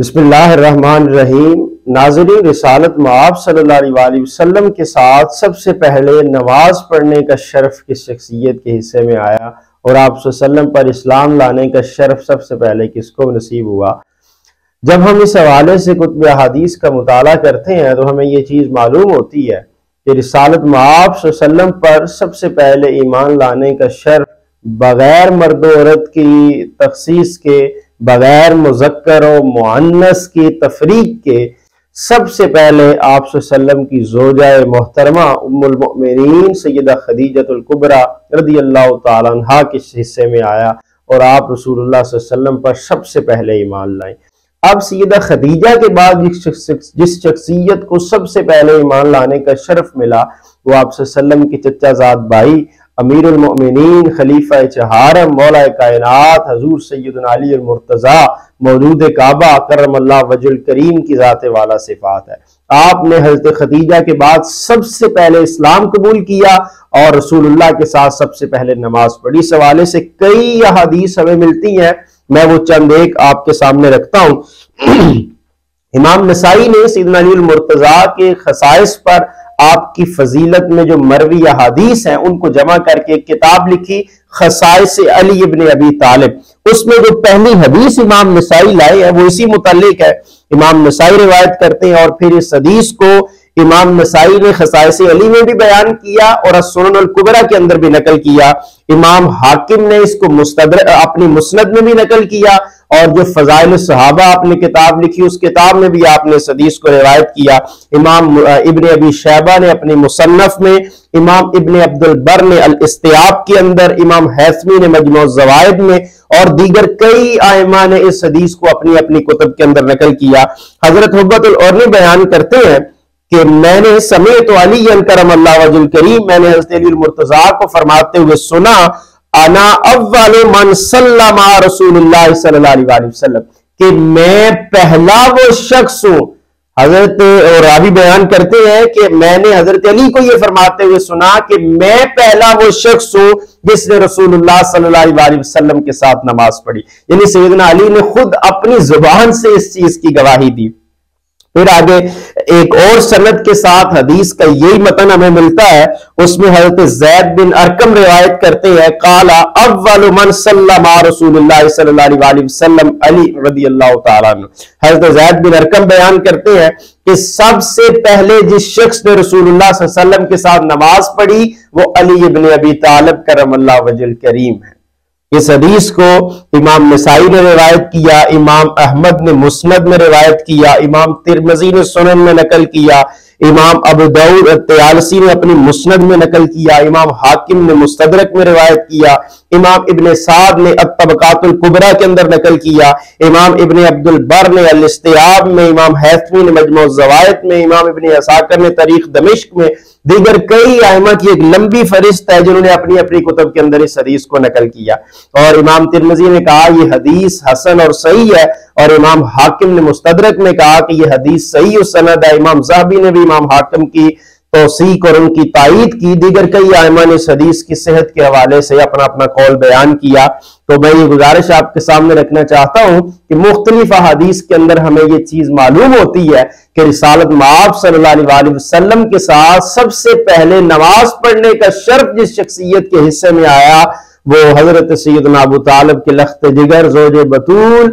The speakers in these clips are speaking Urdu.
بسم اللہ الرحمن الرحیم۔ ناظرین، رسالت مآب صلی اللہ علیہ وسلم کے ساتھ سب سے پہلے نماز پڑھنے کا شرف کس شخصیت کے حصے میں آیا اور آپ صلی اللہ علیہ وسلم پر اسلام لانے کا شرف سب سے پہلے کس کو نصیب ہوا؟ جب ہم اس حوالے سے کتب احادیث کا مطالعہ کرتے ہیں تو ہمیں یہ چیز معلوم ہوتی ہے کہ رسالت مآب صلی اللہ علیہ وسلم پر سب سے پہلے ایمان لانے کا شرف بغیر مرد و عورت کی تخصیص کے، بغیر مذکر و مؤنث کی تفریق کے، سب سے پہلے آپ صلی اللہ علیہ وسلم کی زوجہ محترمہ ام المؤمنین سیدہ خدیجہ الکبریٰ رضی اللہ تعالیٰ عنہا کے حصے میں آیا اور آپ رسول اللہ صلی اللہ علیہ وسلم پر سب سے پہلے ایمان لائیں۔ اب سیدہ خدیجہ کے بعد جس شخصیت کو سب سے پہلے ایمان لانے کا شرف ملا وہ آپ صلی اللہ علیہ وسلم کے چچا زاد بھائی امیر المؤمنین خلیفہ چہارم مولا کائنات حضور سیدنا علی المرتضیٰ مولود کعبہ کرم اللہ وجہ الکریم کی ذات والا صفات ہے۔ آپ نے حضرت خدیجہ کے بعد سب سے پہلے اسلام قبول کیا اور رسول اللہ کے ساتھ سب سے پہلے نماز پڑھی۔ اس حوالے سے کئی احادیث ہمیں ملتی ہیں، میں وہ چند ایک آپ کے سامنے رکھتا ہوں۔ امام نسائی نے سیدنا علی المرتضیٰ کے خصائص پر آپ کی فضیلت میں جو مروی احادیث ہیں ان کو جمع کر کے ایک کتاب لکھی، خصائص علی ابن ابی طالب۔ اس میں جو پہلی حدیث امام نسائی لائے ہیں وہ اسی متعلق ہے۔ امام نسائی روایت کرتے ہیں اور پھر اس حدیث کو امام نسائی نے خصائص علی میں بھی بیان کیا اور السنن الکبریٰ کے اندر بھی نقل کیا۔ امام حاکم نے اس کو اپنی مسند میں بھی نقل کیا اور جو فضائل صحابہ آپ نے کتاب لکھی اس کتاب میں بھی آپ نے اس حدیث کو روایت کیا۔ امام ابن ابی شیبہ نے اپنی مصنف میں، امام ابن عبد البر نے الاستیاب کے اندر، امام حیثمی نے مجموع الزوائد میں اور دیگر کئی ائمہ نے اس حدیث کو اپنی اپنی کتب کے اندر نقل کیا۔ حضرت حبت العرنی بیان کرتے ہیں کہ میں نے سمعت علی کرم اللہ وجہ الکریم، میں نے حضرت علی المرتضیٰ کو فرماتے ہوئے سنا، انا اول من صلی مع رسول اللہ صلی اللہ علیہ وسلم، کہ میں پہلا وہ شخص ہوں۔ حضرت راوی بیان کرتے ہیں کہ میں نے حضرت علی کو یہ فرماتے ہوئے سنا کہ میں پہلا وہ شخص ہوں جس نے رسول اللہ صلی اللہ علیہ وسلم کے ساتھ نماز پڑھی۔ یعنی سیدنا علی نے خود اپنی زبان سے اس چیز کی گواہی دی۔ پھر آگے ایک اور سند کے ساتھ حدیث کا یہی متن ہمیں ملتا ہے، اس میں حضرت زید بن ارقم روایت کرتے ہیں، قال اول من صلی مع رسول اللہ صلی اللہ علیہ وسلم علی رضی اللہ تعالیٰ عنہ۔ حضرت زید بن ارقم بیان کرتے ہیں کہ سب سے پہلے جس شخص نے رسول اللہ صلی اللہ علیہ وسلم کے ساتھ نماز پڑھی وہ علی ابن ابی طالب کرم اللہ وجہ الکریم ہے۔ اس حدیث کو امام نسائی نے روایت کیا، امام احمد نے مسند میں روایت کیا، امام ترمذی نے سنن میں نقل کیا، امام ابو داؤد الطیالسی نے اپنی مسند میں نقل کیا، امام حاکم نے مستدرک میں روایت کیا، امام ابن سعد نے الطبقات الکبریٰ کے اندر نقل کیا، امام ابن عبد البر نے الاستیاب میں، امام حیثمی نے مجموع الزوائد میں، امام ابن عساکر نے تاریخ دمشق میں، دیگر کئی ائمہ کی ایک لمبی فہرست ہے جنہوں نے اپنی اپنی کتب کے اندر اس حدیث کو نقل کیا۔ اور امام ترمذی نے کہا یہ حدیث حسن اور صحیح ہے، اور امام حاکم نے مستدرک میں کہا کہ یہ حدیث صحیح السند ہے۔ امام ذہبی نے بھی امام حاکم کی توثیق اور ان کی تائید کی، دیگر کئی ائمہ نے اس حدیث کی صحت کے حوالے سے اپنا اپنا قول بیان کیا۔ تو میں یہ گزارش آپ کے سامنے رکھنا چاہتا ہوں کہ مختلف احادیث کے اندر ہمیں یہ چیز معلوم ہوتی ہے کہ رسالت مآب صلی اللہ علیہ وسلم کے ساتھ سب سے پہلے نماز پڑھنے کا شرف جس شخصیت کے حصے میں آیا وہ حضرت سیدنا ابو طالب کے لخت جگر زوج بطول،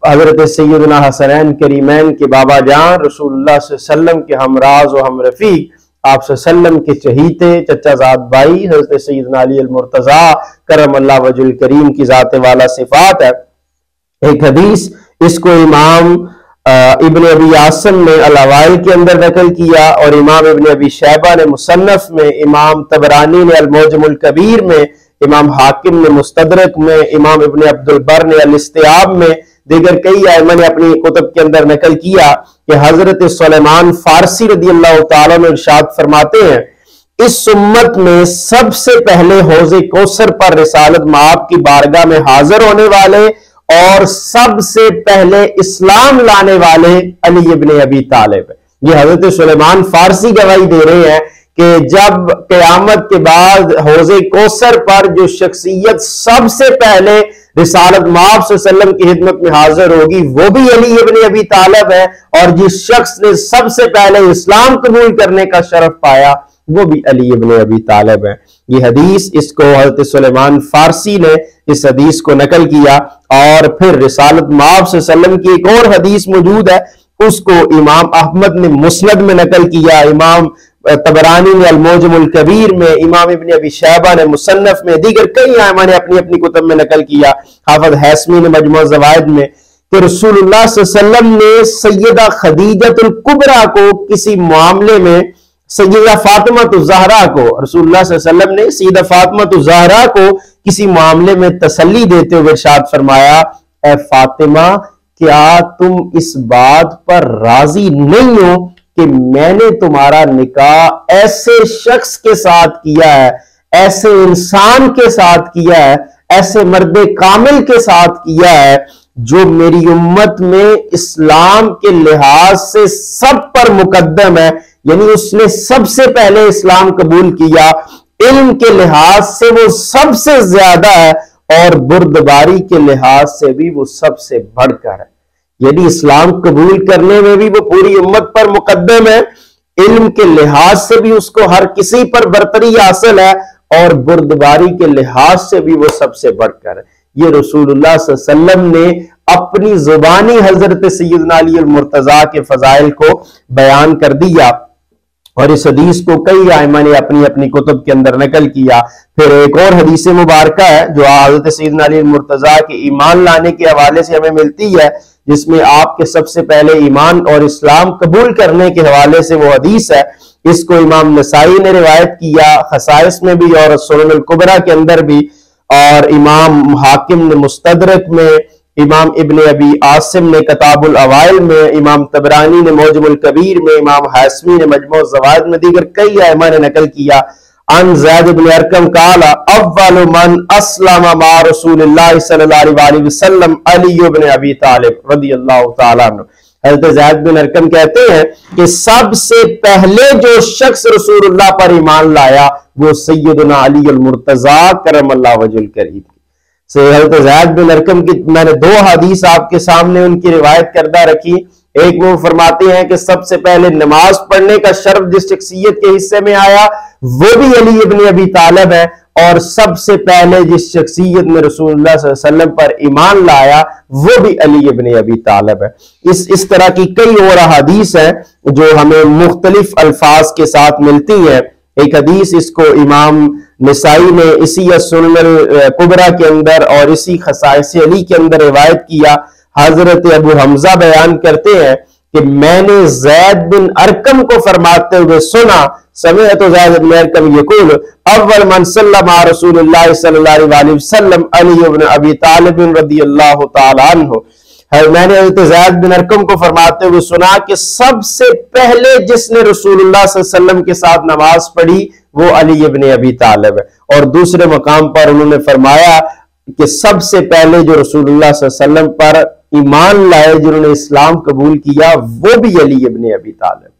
حضرت سیدنا حسنین کریمین کے بابا جان، رسول اللہ صلی اللہ علیہ وسلم کے ہمراز و ہم رفیق، آپ صلی اللہ علیہ وسلم کے چہیتے چچا زاد بھائی حضرت سیدنا علی المرتضیٰ کرم اللہ وجہ الکریم کی ذات والا صفات ہے۔ ایک حدیث اس کو امام ابن ابی عاصم نے الاوائل کے اندر نقل کیا اور امام ابن ابی شیبہ نے مصنف میں، امام طبرانی نے المعجم الکبیر میں، امام حاکم نے مستدرک میں، امام ابن عبد البر نے الاستیاب میں، دیگر کئی ائمہ نے اپنی کتب کے اندر نقل کیا کہ حضرت سلیمان فارسی رضی اللہ تعالیٰ نے ارشاد فرماتے ہیں اس امت میں سب سے پہلے حوض کوثر پر رسالت مآب کی بارگاہ میں حاضر ہونے والے اور سب سے پہلے اسلام لانے والے علی ابن ابی طالب۔ یہ حضرت سلیمان فارسی گواہی دے رہے ہیں کہ جب قیامت کے بعد حوض کوثر پر جو شخصیت سب سے پہلے رسالت مآب صلی اللہ علیہ وسلم کی خدمت میں حاضر ہوگی وہ بھی علی ابن ابی طالب ہے، اور جس شخص نے سب سے پہلے اسلام قبول کرنے کا شرف پایا وہ بھی علی ابن ابی طالب ہے۔ یہ حدیث، اس کو حضرت سلیمان فارسی نے اس حدیث کو نقل کیا، اور پھر رسالت مآب صلی اللہ علیہ وسلم کی ایک اور حدیث موجود ہے، اس کو امام احمد نے مسند میں نقل کیا، امام طبرانی نے المعجم الکبیر میں، امام ابن ابی شیبہ نے مصنف میں، دیگر کئی ائمہ نے اپنی اپنی کتب میں نقل کیا، حافظ حیثمی نے مجموع الزوائد میں، کہ رسول اللہ صلی اللہ علیہ وسلم نے سیدہ خدیجہ الکبریٰ کو کسی معاملے میں، سیدہ فاطمہ الزہرا کو، رسول اللہ صلی اللہ علیہ وسلم نے سیدہ فاطمہ الزہرا کو کسی معاملے میں تسلی دیتے ہوئے ارشاد فرمایا، اے فاطمہ کیا تم اس بات پر راضی نہیں ہو کہ میں نے تمہارا نکاح ایسے شخص کے ساتھ کیا ہے، ایسے انسان کے ساتھ کیا ہے، ایسے مرد کامل کے ساتھ کیا ہے جو میری امت میں اسلام کے لحاظ سے سب پر مقدم ہے، یعنی اس نے سب سے پہلے اسلام قبول کیا، علم کے لحاظ سے وہ سب سے زیادہ ہے، اور بردباری کے لحاظ سے بھی وہ سب سے بڑھ کر ہے۔ یعنی اسلام قبول کرنے میں بھی وہ پوری امت پر مقدم ہے، علم کے لحاظ سے بھی اس کو ہر کسی پر برتری حاصل ہے، اور بردباری کے لحاظ سے بھی وہ سب سے بڑھ کر ہے۔ یہ رسول اللہ صلی اللہ علیہ وسلم نے اپنی زبانی حضرت سیدنا علی المرتضیٰ کے فضائل کو بیان کر دیا، اور اس حدیث کو کئی ائمہ نے اپنی اپنی کتب کے اندر نقل کیا۔ پھر ایک اور حدیث مبارکہ ہے جو حضرت سیدنا علی المرتضیٰ کے ایمان لانے کے حوالے سے ہمیں ملتی ہے، جس میں آپ کے سب سے پہلے ایمان اور اسلام قبول کرنے کے حوالے سے وہ حدیث ہے۔ اس کو امام نسائی نے روایت کیا خصائص میں بھی اور سنن الکبریٰ کے اندر بھی، اور امام حاکم نے مستدرک میں، امام ابن ابی عاصم نے کتاب الاوائل میں، امام طبرانی نے معجم الکبیر میں، امام حیثمی نے مجموع الزوائد میں، دیگر کئی ائمہ نے نقل کیا۔ عن زید بن ارقم قال اول من اسلم مع رسول اللہ صلی اللہ علیہ وسلم علی بن ابی طالب رضی اللہ تعالیٰ عنہ۔ حضرت زید بن ارقم کہتے ہیں کہ سب سے پہلے جو شخص رسول اللہ پر ایمان لایا وہ سیدنا علی المرتضیٰ کرم اللہ وجہ الکریم۔ حضرت زید بن ارقم کی میں نے دو حدیث آپ کے سامنے ان کی روایت کردہ رکھی۔ ایک وہ فرماتے ہیں کہ سب سے پہلے نماز پڑھنے کا شرف جس شخصیت کے حصے میں آیا وہ بھی علی ابن ابی طالب ہے، اور سب سے پہلے جس شخصیت نے رسول اللہ صلی اللہ علیہ وسلم پر ایمان لایا وہ بھی علی ابن ابی طالب ہے۔ اس طرح کی کئی اور حدیث ہیں جو ہمیں مختلف الفاظ کے ساتھ ملتی ہیں۔ ایک حدیث اس کو امام نسائی نے اسی سنن الکبریٰ کے اندر اور اسی خصائص علی کے اندر روایت کیا۔ حضرت ابو حمزہ بیان کرتے ہیں کہ میں نے زید بن ارقم کو فرماتے ہوئے سنا، سمعت زید بن ارقم یقول اول من صلی مع رسول اللہ صلی اللہ علیہ وسلم علی بن ابی طالب رضی اللہ تعالیٰ عنہ۔ میں نے حضرت زید بن ارقم کو فرماتے ہوئے سنا کہ سب سے پہلے جس نے رسول اللہ صلی اللہ علیہ وسلم کے ساتھ نماز پڑھی وہ علی ابن ابی طالب ہے، اور دوسرے مقام پر انہوں نے فرمایا کہ سب سے پہلے جو رسول اللہ صلی اللہ علیہ وسلم پر ایمان لائے، جنہوں نے اسلام قبول کیا، وہ بھی علی ابن ابی طالب۔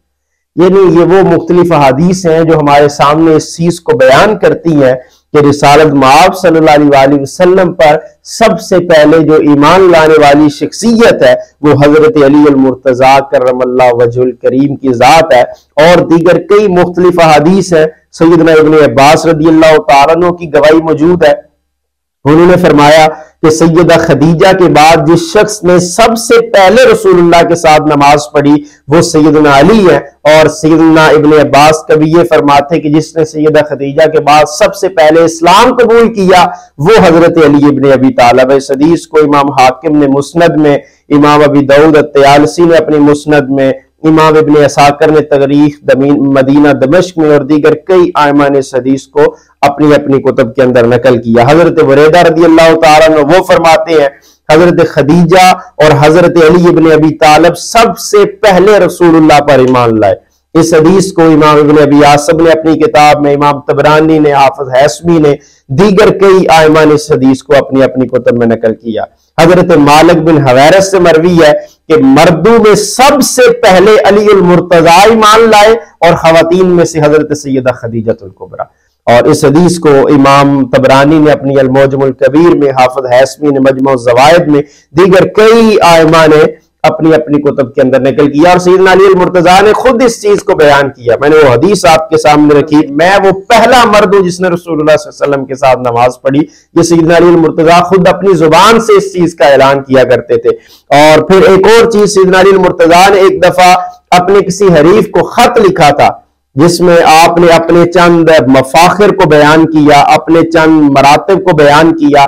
یعنی یہ وہ مختلف احادیث ہیں جو ہمارے سامنے اس چیز کو بیان کرتی ہیں کہ رسالت مآب صلی اللہ علیہ وسلم پر سب سے پہلے جو ایمان لانے والی شخصیت ہے وہ حضرت علی المرتضیٰ کرم اللہ وجہ الکریم کی ذات ہے، اور دیگر کئی مختلف احادیث ہیں۔ سیدنا ابن عباس رضی اللہ تعالیٰ عنہ کی گواہی موجود ہے، انہوں نے فرمایا کہ سیدہ خدیجہ کے بعد جس شخص نے سب سے پہلے رسول اللہ کے ساتھ نماز پڑھی وہ سیدنا علی ہے، اور سیدنا ابن عباس کبھی یہ فرماتے کہ جس نے سیدہ خدیجہ کے بعد سب سے پہلے اسلام قبول کیا وہ حضرت علی ابن ابی طالب ہے۔ اس حدیث کو امام حاکم نے مسند میں، امام ابی داؤد الطیالسی نے اپنی مسند میں، امام ابن عساکر نے تاریخ مدینہ دمشق میں، اور دیگر کئی ائمہ نے اس حدیث کو اپنی اپنی کتب کے اندر نقل کیا۔ حضرت بریدہ رضی اللہ تعالیٰ عنہ وہ فرماتے ہیں حضرت خدیجہ اور حضرت علی ابن ابی طالب سب سے پہلے رسول اللہ پر ایمان لائے۔ اس حدیث کو امام ابن ابی عاصم نے اپنی کتاب میں، امام طبرانی نے، حافظ حیثمی نے، دیگر کئی ائمہ نے اس حدیث کو اپنی اپنی کتب میں نقل کیا۔ حضرت مالک بن حویرث سے مروی ہے کہ مردوں میں سب سے پہلے علی المرتضیٰ ایمان لائے، اور خواتین میں سے حضرت سیدہ خدیجہ الکبریٰ۔ اور اس حدیث کو امام طبرانی نے اپنی المعجم الکبیر میں، حافظ حیثمی نے مجموع الزوائد میں، دیگر کئی ائمہ نے اپنی اپنی کتب کے اندر نقل کیا، اور سیدنا علی المرتضیٰ نے خود اس چیز کو بیان کیا۔ میں نے وہ حدیث آپ کے سامنے رکھی، میں وہ پہلا مرد ہوں جس نے رسول اللہ صلی اللہ علیہ وسلم کے ساتھ نماز پڑھی۔ یہ سیدنا علی المرتضیٰ خود اپنی زبان سے اس چیز کا اعلان کیا کرتے تھے۔ اور پھر ایک اور چیز، سیدنا علی المرتضیٰ نے ایک دفعہ اپنے کسی حریف کو خط لکھا تھا جس میں آپ نے اپنے چند مفاخر کو بیان کیا، اپنے چند مراتب کو بیان کیا،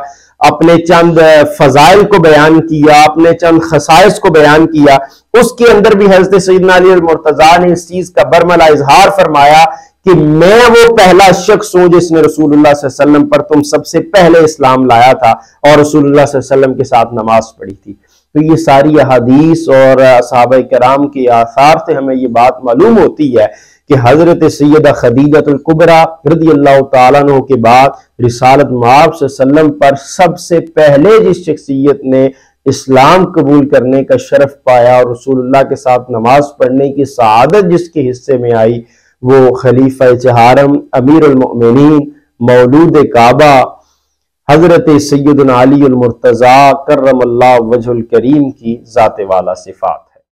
اپنے چند فضائل کو بیان کیا، اپنے چند خصائص کو بیان کیا۔ اس کے اندر بھی حضرت سیدنا علی المرتضیٰ نے اس چیز کا برملا اظہار فرمایا کہ میں وہ پہلا شخص ہوں جس نے رسول اللہ صلی اللہ علیہ وسلم پر تم سب سے پہلے اسلام لایا تھا اور رسول اللہ صلی اللہ علیہ وسلم کے ساتھ نماز پڑھی تھی۔ تو یہ ساری احادیث اور صحابہ کرام کے آثار سے ہمیں یہ بات معلوم ہوتی ہے کہ حضرت سیدہ خدیجہ الکبریٰ رضی اللہ تعالیٰ عنہ کے بعد رسالت مآب صلی اللہ علیہ وسلم پر سب سے پہلے جس شخصیت نے اسلام قبول کرنے کا شرف پایا اور رسول اللہ کے ساتھ نماز پڑھنے کی سعادت جس کے حصے میں آئی، وہ خلیفہ چہارم، امیر المؤمنین، مولود کعبہ، حضرت سیدنا علی المرتضیٰ کرم اللہ وجہ الکریم کی ذات والا صفات۔